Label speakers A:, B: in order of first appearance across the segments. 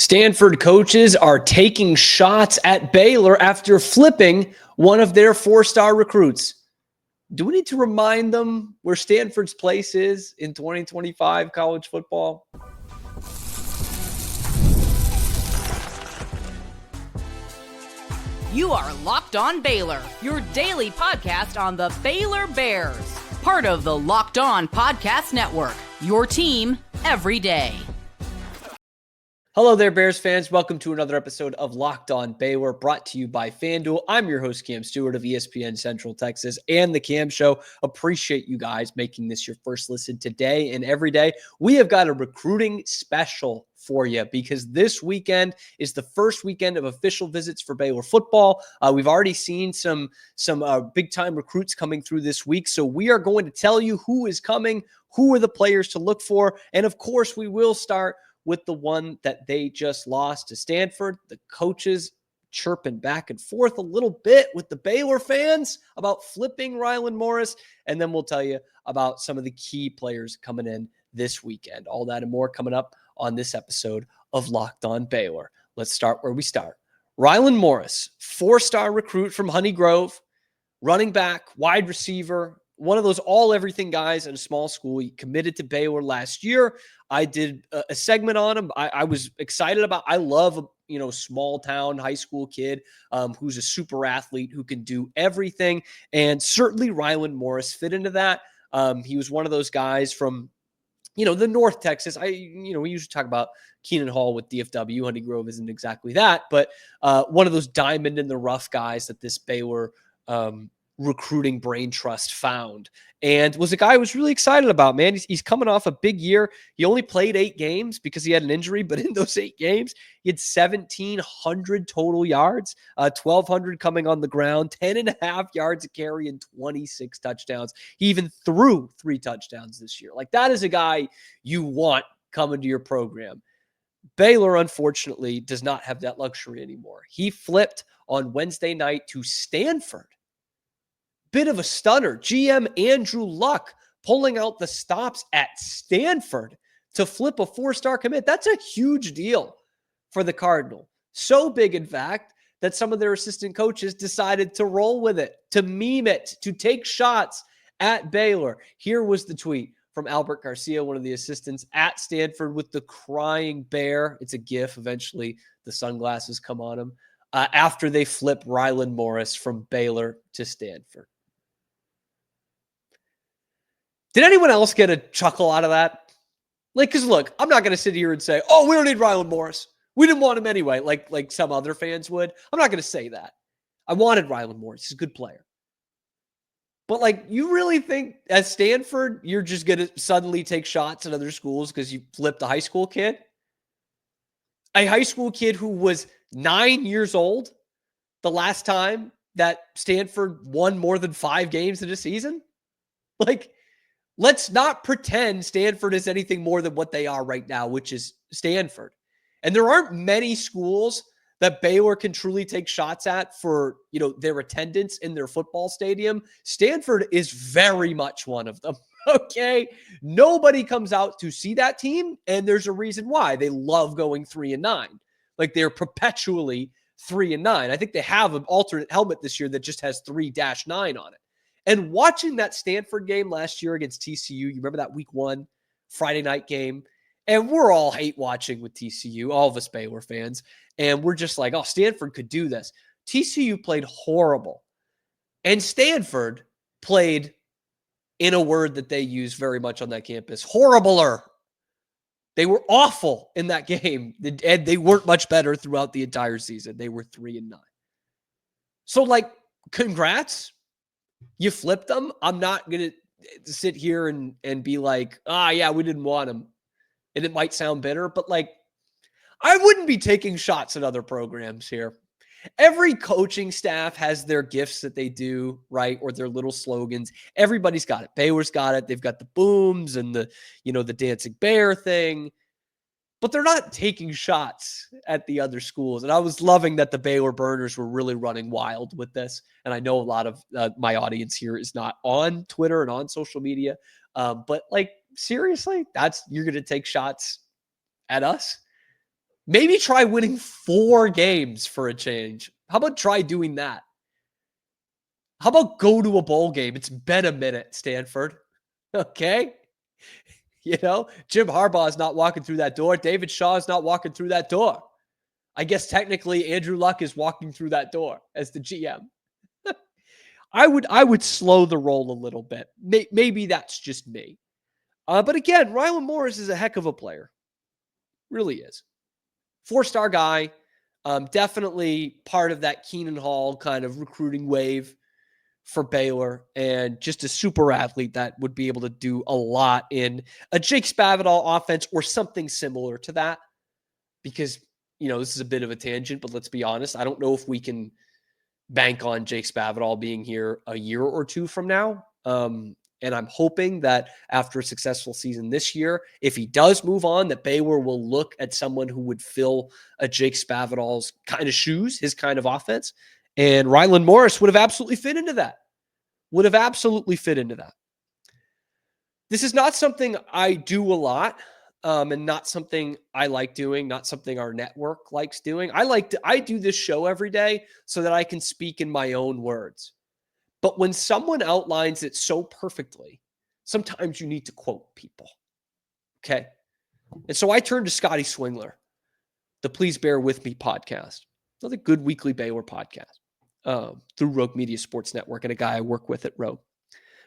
A: Stanford coaches are taking shots at Baylor after flipping one of their four-star recruits. Do we need to remind them where Stanford's place is in 2025 college football?
B: You are Locked On Baylor, your daily podcast on the Baylor Bears. Part of the Locked On Podcast Network, your team every day.
A: Hello there, Bears fans. Welcome to another episode of Locked On Baylor, brought to you by FanDuel. I'm your host, Cam Stuart of ESPN Central Texas and The Cam Show. Appreciate you guys making this your first listen today and every day. We have got a recruiting special for you because this weekend is the first weekend of official visits for Baylor football. We've already seen some big-time recruits coming through this week, so we are going to tell you who is coming, who are the players to look for, and of course, we will start with the one that they just lost to Stanford. The coaches chirping back and forth a little bit with the Baylor fans about flipping Ryelan Morris, and then we'll tell you about some of the key players coming in this weekend. All that and more coming up on this episode of Locked On Baylor. Let's start where we start. Ryelan Morris, four-star recruit from Honey Grove, running back, wide receiver, one of those all-everything guys at a small school. He committed to Baylor last year. I did a segment on him. I was excited about. I love small town high school kid who's a super athlete who can do everything, and certainly Ryelan Morris fit into that. He was one of those guys from the North Texas. We usually talk about Keenan Hall with DFW. Honey Grove isn't exactly that, but one of those diamond in the rough guys that this Baylor recruiting brain trust found, and was a guy I was really excited about, man. He's coming off a big year. He only played 8 games because he had an injury, but in those 8 games, he had 1,700 total yards, 1,200 coming on the ground, 10.5 yards a carry, and 26 touchdowns. He even threw 3 touchdowns this year. Like, that is a guy you want coming to your program. Baylor, unfortunately, does not have that luxury anymore. He flipped on Wednesday night to Stanford. Bit of a stunner. GM Andrew Luck pulling out the stops at Stanford to flip a 4-star commit. That's a huge deal for the Cardinal. So big, in fact, that some of their assistant coaches decided to roll with it, to meme it, to take shots at Baylor. Here was the tweet from Albert Garcia, one of the assistants at Stanford, with the crying bear. It's a GIF. Eventually, the sunglasses come on him after they flip Ryelan Morris from Baylor to Stanford. Did anyone else get a chuckle out of that? Because look, I'm not going to sit here and say, oh, we don't need Ryelan Morris. We didn't want him anyway, like some other fans would. I'm not going to say that. I wanted Ryelan Morris. He's a good player. But, you really think at Stanford, you're just going to suddenly take shots at other schools because you flipped a high school kid? A high school kid who was 9 years old the last time that Stanford won more than 5 games in a season? Let's not pretend Stanford is anything more than what they are right now, which is Stanford. And there aren't many schools that Baylor can truly take shots at for, their attendance in their football stadium. Stanford is very much one of them. Okay. Nobody comes out to see that team. And there's a reason why. They love going 3-9. They're perpetually 3-9. I think they have an alternate helmet this year that just has 3-9 on it. And watching that Stanford game last year against TCU, you remember that week 1 Friday night game? And we're all hate watching with TCU, all of us Baylor fans. And we're just like, oh, Stanford could do this. TCU played horrible. And Stanford played, in a word that they use very much on that campus, horribler. They were awful in that game. And they weren't much better throughout the entire season. They were 3-9. So, congrats. You flipped them. I'm not going to sit here and be like, yeah, we didn't want them. And it might sound bitter, but I wouldn't be taking shots at other programs here. Every coaching staff has their gifts that they do, right? Or their little slogans. Everybody's got it. Baylor's got it. They've got the booms and the dancing bear thing. But they're not taking shots at the other schools. And I was loving that the Baylor burners were really running wild with this. And I know a lot of my audience here is not on Twitter and on social media. But seriously, you're going to take shots at us? Maybe try winning 4 games for a change. How about try doing that? How about go to a bowl game? It's been a minute, Stanford. Okay? Jim Harbaugh is not walking through that door. David Shaw is not walking through that door. I guess technically Andrew Luck is walking through that door as the GM. I would slow the roll a little bit. Maybe that's just me. But again, Ryelan Morris is a heck of a player. Really is. 4-star guy. Definitely part of that Keenan Hall kind of recruiting wave for Baylor, and just a super athlete that would be able to do a lot in a Jake Spavital offense or something similar to that. Because, this is a bit of a tangent, but let's be honest. I don't know if we can bank on Jake Spavital being here a year or two from now. And I'm hoping that after a successful season this year, if he does move on, that Baylor will look at someone who would fill a Jake Spavital's kind of shoes, his kind of offense. And Ryelan Morris would have absolutely fit into that. This is not something I do a lot, and not something I like doing, not something our network likes doing. I do this show every day so that I can speak in my own words. But when someone outlines it so perfectly, sometimes you need to quote people. Okay? And so I turned to Scotty Swingler, the Please Bear With Me podcast, another good weekly Baylor podcast, through Rogue Media Sports Network, and a guy I work with at Rogue.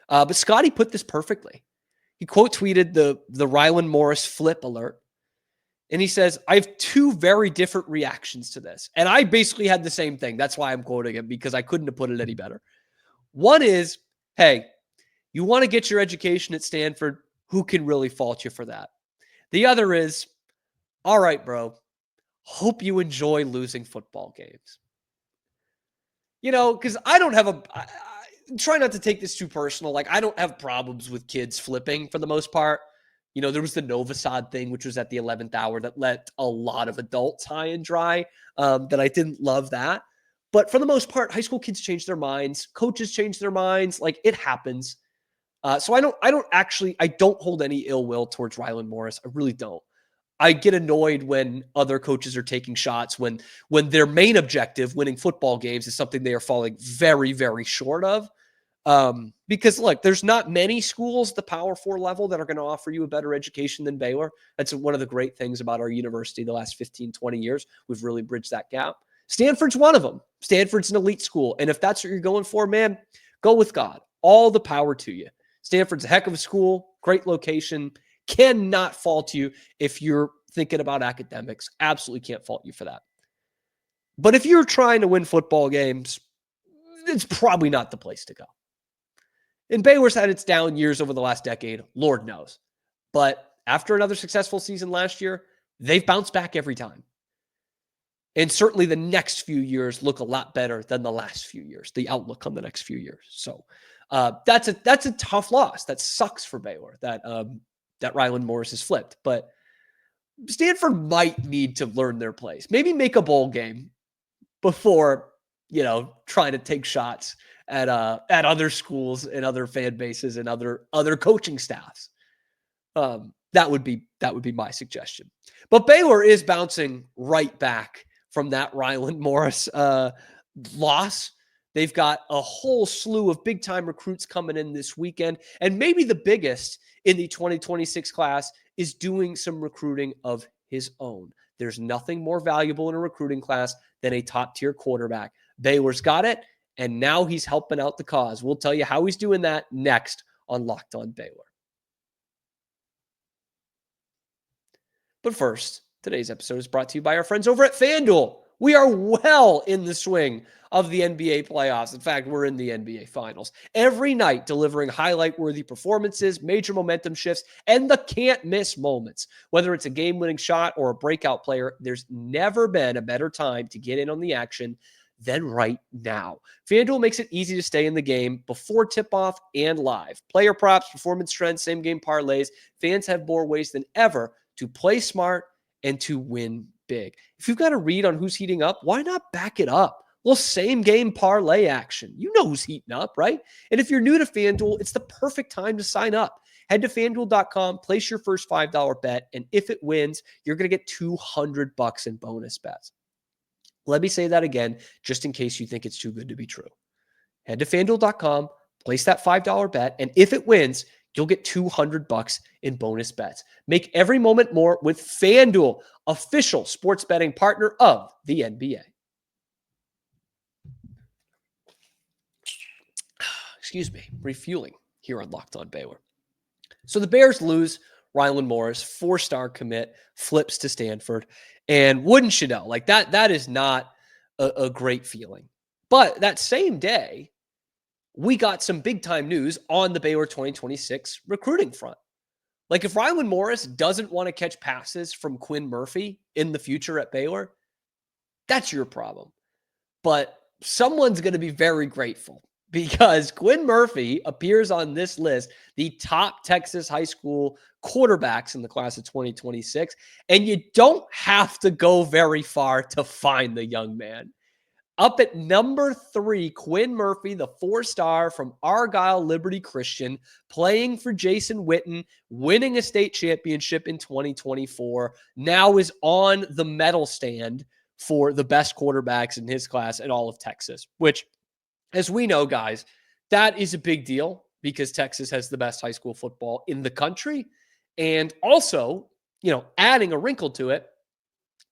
A: But Scotty put this perfectly. He quote tweeted the Ryelan Morris flip alert. And he says, I have 2 very different reactions to this. And I basically had the same thing. That's why I'm quoting him, because I couldn't have put it any better. One is, hey, you want to get your education at Stanford, who can really fault you for that? The other is, all right, bro, hope you enjoy losing football games. Because I don't have I try not to take this too personal. Like, I don't have problems with kids flipping for the most part. There was the Novosad thing, which was at the 11th hour, that let a lot of adults high and dry, that I didn't love that. But for the most part, high school kids change their minds. Coaches change their minds. Like, it happens. So I don't hold any ill will towards Ryelan Morris. I really don't. I get annoyed when other coaches are taking shots when their main objective, winning football games, is something they are falling very, very short of. Because look, there's not many schools at the Power 4 level that are going to offer you a better education than Baylor. That's one of the great things about our university the last 15, 20 years. We've really bridged that gap. Stanford's one of them. Stanford's an elite school. And if that's what you're going for, man, go with God. All the power to you. Stanford's a heck of a school, great location, cannot fault you if you're thinking about academics. Absolutely can't fault you for that. But if you're trying to win football games, it's probably not the place to go. And Baylor's had its down years over the last decade, Lord knows. But after another successful season last year, they've bounced back every time. And certainly the next few years look a lot better than the last few years, the outlook on the next few years. So that's a tough loss. That sucks for Baylor, that Ryelan Morris has flipped. But Stanford might need to learn their place. Maybe make a bowl game before, trying to take shots at other schools and other fan bases and other coaching staffs. That would be my suggestion. But Baylor is bouncing right back from that Ryelan Morris loss. They've got a whole slew of big-time recruits coming in this weekend. And maybe the biggest in the 2026 class is doing some recruiting of his own. There's nothing more valuable in a recruiting class than a top-tier quarterback. Baylor's got it, and now he's helping out the cause. We'll tell you how he's doing that next on Locked On Baylor. But first, today's episode is brought to you by our friends over at FanDuel. We are well in the swing of the NBA playoffs. In fact, we're in the NBA Finals. Every night, delivering highlight-worthy performances, major momentum shifts, and the can't-miss moments. Whether it's a game-winning shot or a breakout player, there's never been a better time to get in on the action than right now. FanDuel makes it easy to stay in the game before tip-off and live. Player props, performance trends, same-game parlays. Fans have more ways than ever to play smart and to win big. If you've got a read on who's heating up, why not back it up? Well, same game parlay action. You know who's heating up, right? And if you're new to FanDuel, it's the perfect time to sign up. Head to FanDuel.com, place your first $5 bet, and if it wins, you're going to get $200 in bonus bets. Let me say that again, just in case you think it's too good to be true. Head to FanDuel.com, place that $5 bet, and if it wins, you'll get $200 in bonus bets. Make every moment more with FanDuel, official sports betting partner of the NBA. Excuse me, refueling here on Locked On Baylor. So the Bears lose Ryelan Morris, 4-star commit, flips to Stanford. And wouldn't you know, like that is not a great feeling. But that same day, we got some big-time news on the Baylor 2026 recruiting front. Like if Ryelan Morris doesn't want to catch passes from Quinn Murphy in the future at Baylor, that's your problem. But someone's going to be very grateful because Quinn Murphy appears on this list, the top Texas high school quarterbacks in the class of 2026, and you don't have to go very far to find the young man. Up at number 3, Quinn Murphy, the 4-star from Argyle Liberty Christian, playing for Jason Witten, winning a state championship in 2024, now is on the medal stand for the best quarterbacks in his class in all of Texas, which, as we know, guys, that is a big deal because Texas has the best high school football in the country. And also, adding a wrinkle to it,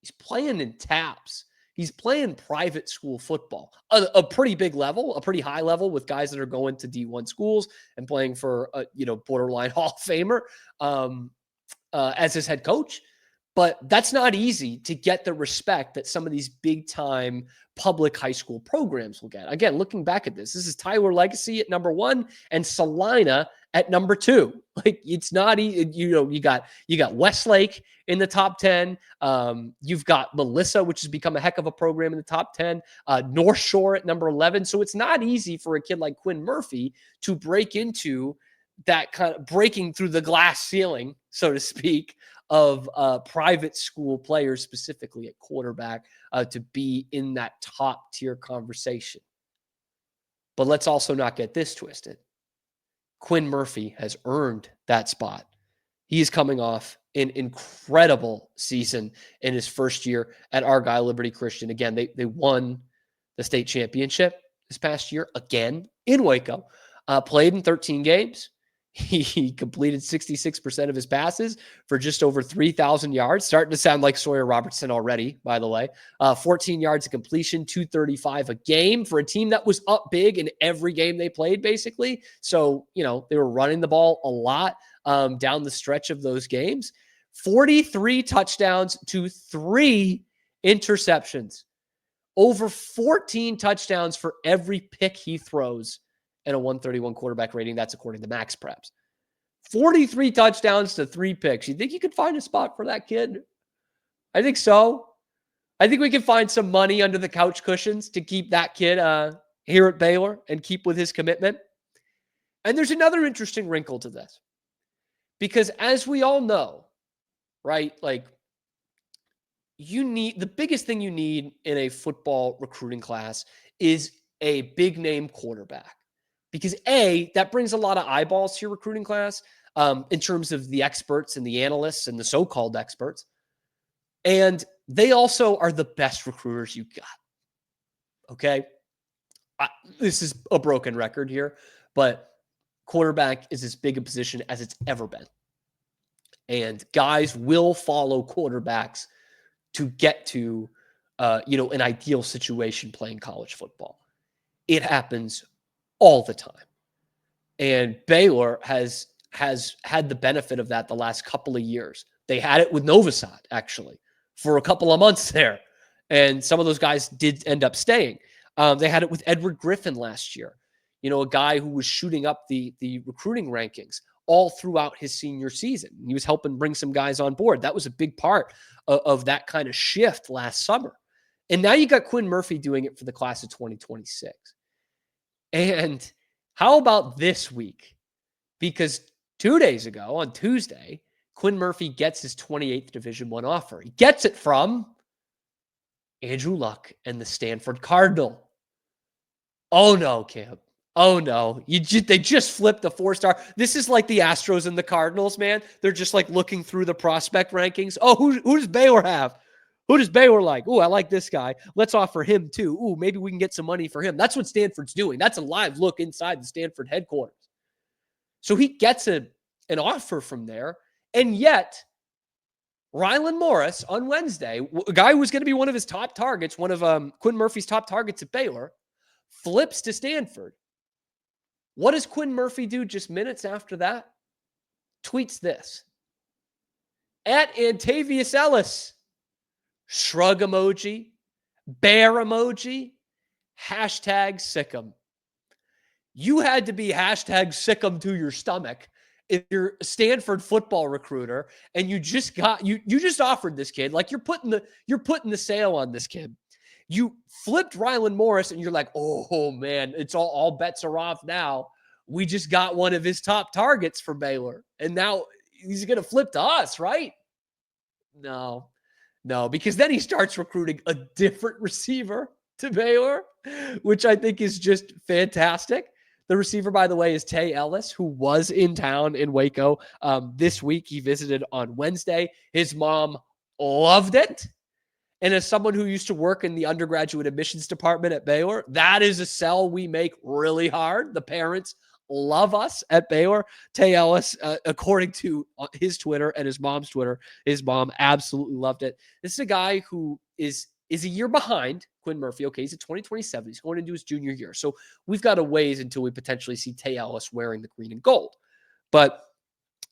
A: he's playing in TAPS. He's playing private school football, a pretty big level, a pretty high level with guys that are going to D1 schools and playing for a borderline Hall of Famer as his head coach. But that's not easy to get the respect that some of these big time public high school programs will get. Again, looking back at this is Tyler Legacy at number 1 and Salina at number 2. Like it's not easy. You got Westlake in the top 10. You've got Melissa, which has become a heck of a program in the top 10. North Shore at number 11. So it's not easy for a kid like Quinn Murphy to break into that kind of breaking through the glass ceiling, so to speak, of private school players, specifically at quarterback, to be in that top tier conversation. But let's also not get this twisted. Quinn Murphy has earned that spot. He is coming off an incredible season in his first year at Argyle Liberty Christian. Again, they won the state championship this past year again in Waco, played in 13 games. He completed 66% of his passes for just over 3,000 yards. Starting to sound like Sawyer Robertson already, by the way. 14 yards of completion, 235 a game for a team that was up big in every game they played, basically. So, they were running the ball a lot down the stretch of those games. 43 touchdowns to 3 interceptions. Over 14 touchdowns for every pick he throws. And a 131 quarterback rating. That's according to Max Preps. 43 touchdowns to 3 picks. You think you could find a spot for that kid? I think so. I think we can find some money under the couch cushions to keep that kid here at Baylor and keep with his commitment. And there's another interesting wrinkle to this. Because as we all know, right, like the biggest thing you need in a football recruiting class is a big name quarterback. Because A, that brings a lot of eyeballs to your recruiting class in terms of the experts and the analysts and the so-called experts. And they also are the best recruiters you got. Okay? This is a broken record here, but quarterback is as big a position as it's ever been. And guys will follow quarterbacks to get to, an ideal situation playing college football. It happens all the time. And Baylor has had the benefit of that the last couple of years. They had it with Novosad, actually, for a couple of months there. And some of those guys did end up staying. They had it with Edward Griffin last year, a guy who was shooting up the recruiting rankings all throughout his senior season. He was helping bring some guys on board. That was a big part of that kind of shift last summer. And now you got Quinn Murphy doing it for the class of 2026. And how about this week? Because 2 days ago, on Tuesday, Quinn Murphy gets his 28th Division I offer. He gets it from Andrew Luck and the Stanford Cardinal. Oh no, Cam. Oh no, they just flipped the 4-star. This is like the Astros and the Cardinals, man. They're just like looking through the prospect rankings. Oh, who does Baylor have? Who does Baylor like? Oh, I like this guy. Let's offer him too. Oh, maybe we can get some money for him. That's what Stanford's doing. That's a live look inside the Stanford headquarters. So he gets an offer from there, and yet Ryelan Morris on Wednesday, a guy who was going to be one of his top targets, one of Quinn Murphy's top targets at Baylor, flips to Stanford. What does Quinn Murphy do just minutes after that? Tweets this. At Antavius Ellis. Shrug emoji. Bear emoji. Hashtag sick'em. You had to be hashtag sick'em to your stomach if you're a Stanford football recruiter and you just offered this kid, like you're putting the sale on this kid. You flipped Ryelan Morris and you're like, oh man, it's all bets are off now. We just got one of his top targets for Baylor. And now he's going to flip to us, right? No, because then he starts recruiting a different receiver to Baylor, which I think is just fantastic. The receiver, by the way, is Tay Ellis, who was in town in Waco this week. He visited on Wednesday. His mom loved it. And as someone who used to work in the undergraduate admissions department at Baylor, that is a sell we make really hard. The parents love us at Baylor. Tay Ellis, according to his Twitter and his mom's Twitter, his mom absolutely loved it. This is a guy who is a year behind Quinn Murphy. Okay, he's at 2027. He's going into his junior year. So we've got a ways until we potentially see Tay Ellis wearing the green and gold. But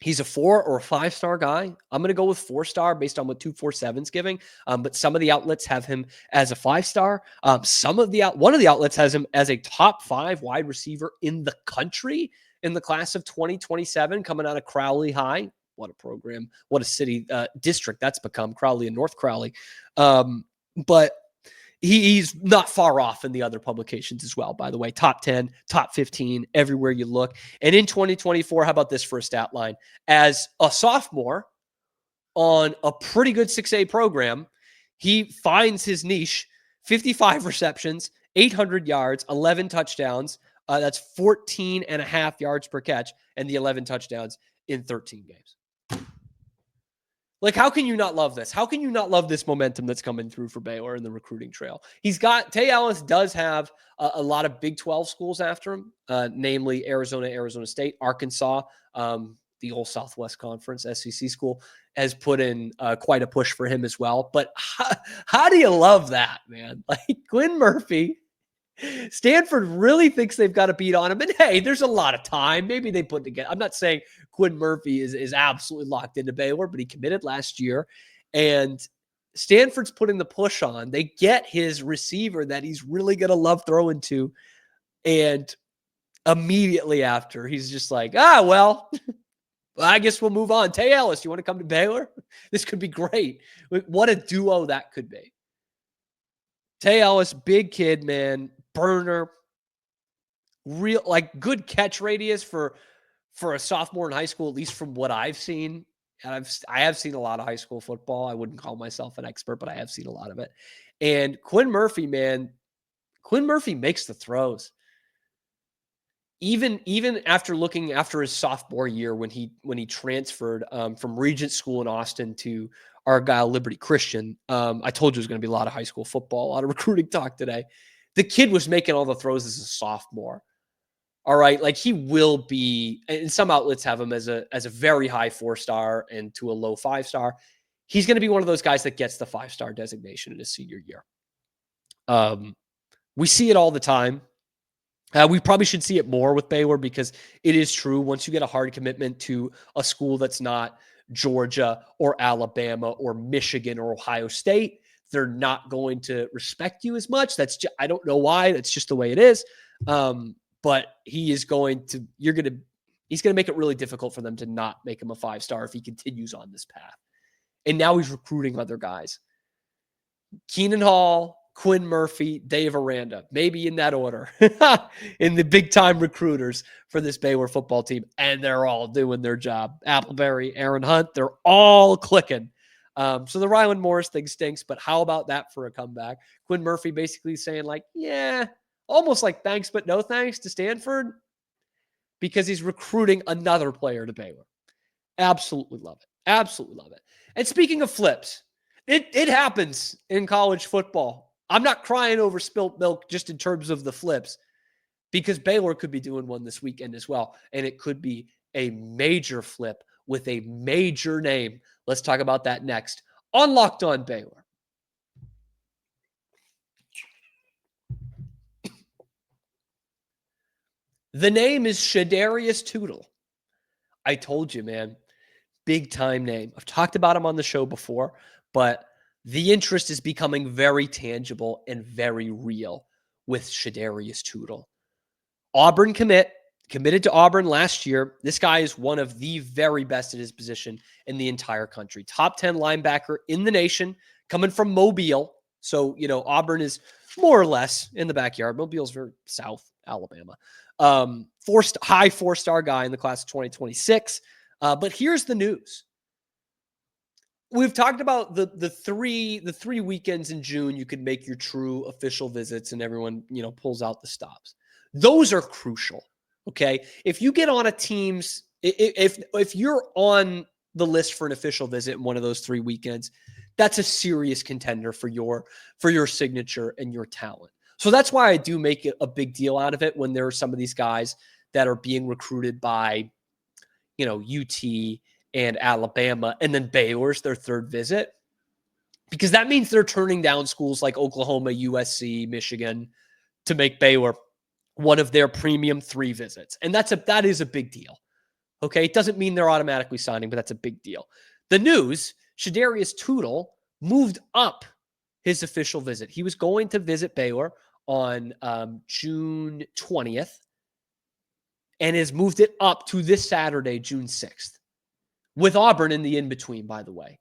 A: he's a 4 or a 5-star guy. I'm going to go with 4-star based on what 247's giving. But some of the outlets have him as a 5-star. One of the outlets has him as a top 5 wide receiver in the country in the class of 2027, coming out of Crowley High. What a program! What a city district that's become, Crowley and North Crowley. But he's not far off in the other publications as well, by the way. Top 10, top 15, everywhere you look. And in 2024, how about this for a stat line? As a sophomore on a pretty good 6A program, he finds his niche, 55 receptions, 800 yards, 11 touchdowns. That's 14 and a half yards per catch, and the 11 touchdowns in 13 games. Like, how can you not love this? How can you not love this momentum that's coming through for Baylor in the recruiting trail? Tay Ellis does have a lot of Big 12 schools after him, namely Arizona, Arizona State, Arkansas, the old Southwest Conference, SEC school, has put in quite a push for him as well. But how do you love that, man? Like, Quinn Murphy, Stanford really thinks they've got to beat on him. And hey, there's a lot of time. Maybe they put together. I'm not saying Quinn Murphy is absolutely locked into Baylor, but he committed last year. And Stanford's putting the push on. They get his receiver that he's really going to love throwing to. And immediately after, he's just like, well, I guess we'll move on. Tay Ellis, you want to come to Baylor? This could be great. What a duo that could be. Tay Ellis, big kid, man. Burner, real, like, good catch radius for a sophomore in high school, at least from what I've seen. And I have seen a lot of high school football. I wouldn't call myself an expert, but I have seen a lot of it. And Quinn Murphy, man, Quinn Murphy makes the throws. Even after looking after his sophomore year when he transferred from Regent School in Austin to Argyle Liberty Christian. I told you it was going to be a lot of high school football, a lot of recruiting talk today. The kid was making all the throws as a sophomore. All right. Like, he will be, and some outlets have him as a very high 4-star and to a low 5-star. He's going to be one of those guys that gets the 5-star designation in his senior year. We see it all the time. We probably should see it more with Baylor, because it is true. Once you get a hard commitment to a school that's not Georgia or Alabama or Michigan or Ohio State, they're not going to respect you as much. I don't know why. That's just the way it is. But he's going to make it really difficult for them to not make him a 5-star if he continues on this path. And now he's recruiting other guys. Keenan Hall, Quinn Murphy, Dave Aranda, maybe in that order, in the big-time recruiters for this Baylor football team, and they're all doing their job. Appleberry, Aaron Hunt, they're all clicking. So the Ryelan Morris thing stinks, but how about that for a comeback? Quinn Murphy basically saying, like, yeah, almost like thanks but no thanks to Stanford because he's recruiting another player to Baylor. Absolutely love it. Absolutely love it. And speaking of flips, it happens in college football. I'm not crying over spilt milk just in terms of the flips because Baylor could be doing one this weekend as well. And it could be a major flip with a major name. Let's talk about that next on Locked On Baylor. The name is Shadarius Toodel. I told you, man, big time name. I've talked about him on the show before, but the interest is becoming very tangible and very real with Shadarius Toodel. Auburn committed to Auburn last year. This guy is one of the very best at his position in the entire country. Top 10 linebacker in the nation, coming from Mobile. So, Auburn is more or less in the backyard. Mobile's very south, Alabama. High four-star guy in the class of 2026. But here's the news. We've talked about the three weekends in June you could make your true official visits and everyone, pulls out the stops. Those are crucial. Okay. If you get on a team's, if you're on the list for an official visit in one of those 3 weekends, that's a serious contender for your signature and your talent. So that's why I do make it a big deal out of it when there are some of these guys that are being recruited by, UT and Alabama, and then Baylor's their third visit, because that means they're turning down schools like Oklahoma, USC, Michigan to make Baylor one of their premium 3 visits. And that is a big deal. Okay. It doesn't mean they're automatically signing, but that's a big deal. The news, Shadarius Toodel moved up his official visit. He was going to visit Baylor on June 20th and has moved it up to this Saturday, June 6th. With Auburn in the in-between, by the way.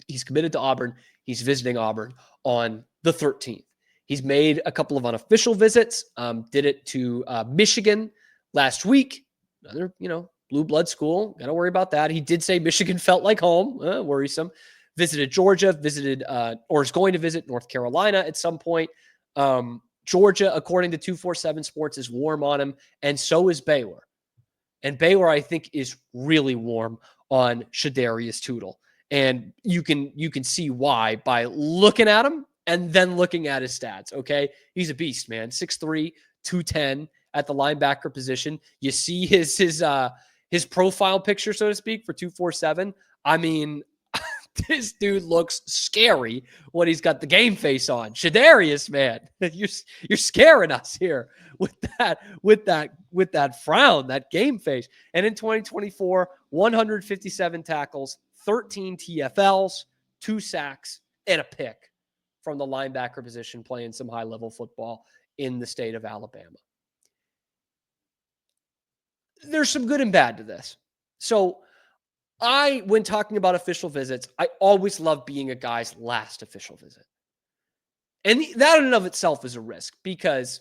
A: He's committed to Auburn. He's visiting Auburn on the 13th. He's made a couple of unofficial visits. Did it to Michigan last week. Another, blue blood school. Got to worry about that. He did say Michigan felt like home. Worrisome. Visited Georgia. Or is going to visit North Carolina at some point. Georgia, according to 247 Sports, is warm on him. And so is Baylor. And Baylor, I think, is really warm on Shadarius Toodel. And you can see why by looking at him and then looking at his stats, okay? He's a beast, man. 6'3", 210 at the linebacker position. You see his profile picture, so to speak, for 247. I mean, this dude looks scary when he's got the game face on. Shadarius, man, you're scaring us here with that frown, that game face. And in 2024, 157 tackles, 13 TFLs, 2 sacks, and a pick from the linebacker position, playing some high-level football in the state of Alabama. There's some good and bad to this. So when talking about official visits, I always love being a guy's last official visit. And that in and of itself is a risk because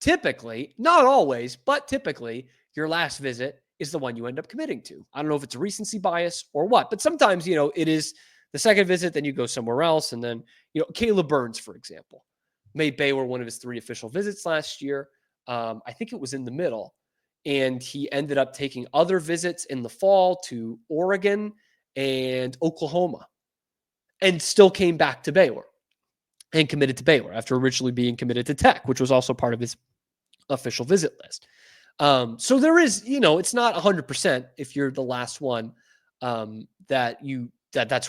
A: typically, not always, but typically, your last visit is the one you end up committing to. I don't know if it's a recency bias or what, but sometimes, it is the second visit, then you go somewhere else. And then, Caleb Burns, for example, made Baylor one of his 3 official visits last year. I think it was in the middle. And he ended up taking other visits in the fall to Oregon and Oklahoma and still came back to Baylor and committed to Baylor after originally being committed to Tech, which was also part of his official visit list. So there is, it's not 100% if you're the last one that's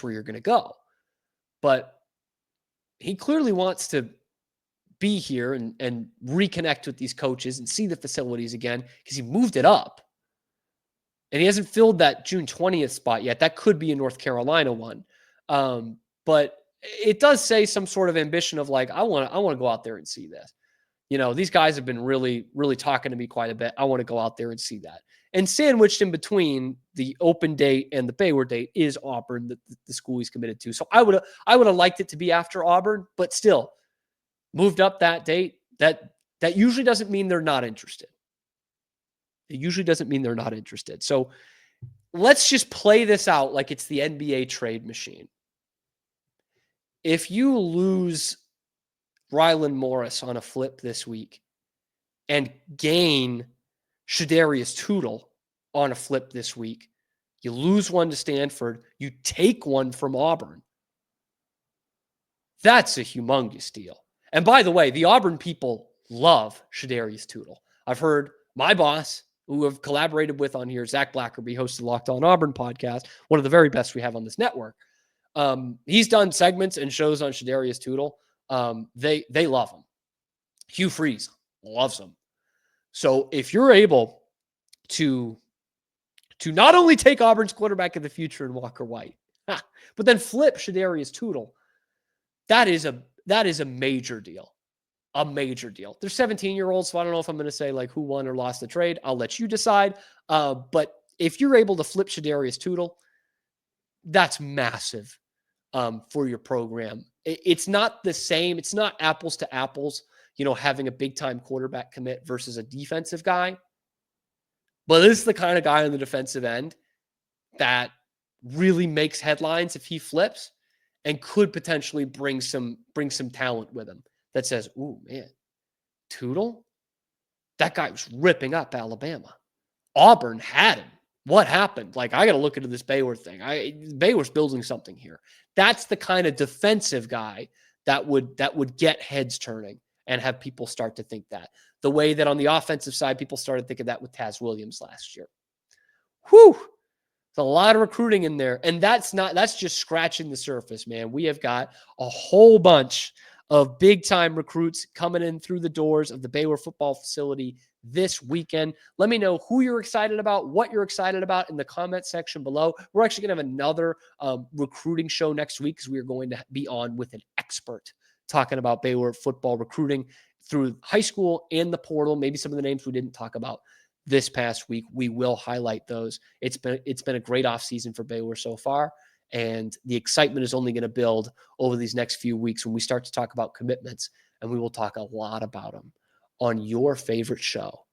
A: where you're going to go. But he clearly wants to be here and reconnect with these coaches and see the facilities again because he moved it up. And he hasn't filled that June 20th spot yet. That could be a North Carolina one. But it does say some sort of ambition of like, I want to go out there and see this. These guys have been really, really talking to me quite a bit. I want to go out there and see that. And sandwiched in between the open date and the Baylor date is Auburn, the school he's committed to. So I would have liked it to be after Auburn, but still moved up that date. That usually doesn't mean they're not interested. It usually doesn't mean they're not interested. So let's just play this out like it's the NBA trade machine. If you lose Ryelan Morris on a flip this week, and gain Shadarius Toodel on a flip this week. You lose one to Stanford. You take one from Auburn. That's a humongous deal. And by the way, the Auburn people love Shadarius Toodel. I've heard my boss, who I've collaborated with on here, Zach Blackerby, hosts the Locked On Auburn podcast, one of the very best we have on this network. He's done segments and shows on Shadarius Toodel. They love him. Hugh Freeze loves him. So if you're able to not only take Auburn's quarterback of the future in Walker White, but then flip Shadarius Toodel, that is a major deal. A major deal. They're 17-year-olds, so I don't know if I'm going to say like who won or lost the trade. I'll let you decide. But if you're able to flip Shadarius Toodel, that's massive for your program. It's not the same. It's not apples to apples, having a big-time quarterback commit versus a defensive guy. But this is the kind of guy on the defensive end that really makes headlines if he flips and could potentially bring some talent with him that says, ooh, man, Toodel? That guy was ripping up Alabama. Auburn had him. What happened? Like, I got to look into this Baylor thing. Baylor's building something here. That's the kind of defensive guy that would get heads turning and have people start to think that. The way that on the offensive side, people started thinking that with Taz Williams last year. Whew. There's a lot of recruiting in there. And that's just scratching the surface, man. We have got a whole bunch of big-time recruits coming in through the doors of the Baylor football facility this weekend. Let me know who you're excited about, what you're excited about in the comment section below. We're actually going to have another recruiting show next week because we are going to be on with an expert talking about Baylor football recruiting through high school and the portal. Maybe some of the names we didn't talk about this past week, we will highlight those. It's been a great offseason for Baylor so far. And the excitement is only going to build over these next few weeks when we start to talk about commitments, and we will talk a lot about them on your favorite show.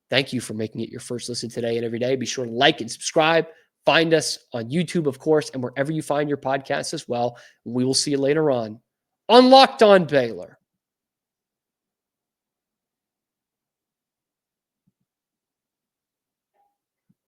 A: Thank you for making it your first listen today and every day. Be sure to like and subscribe. Find us on YouTube, of course, and wherever you find your podcasts as well. We will see you later on Locked On Baylor.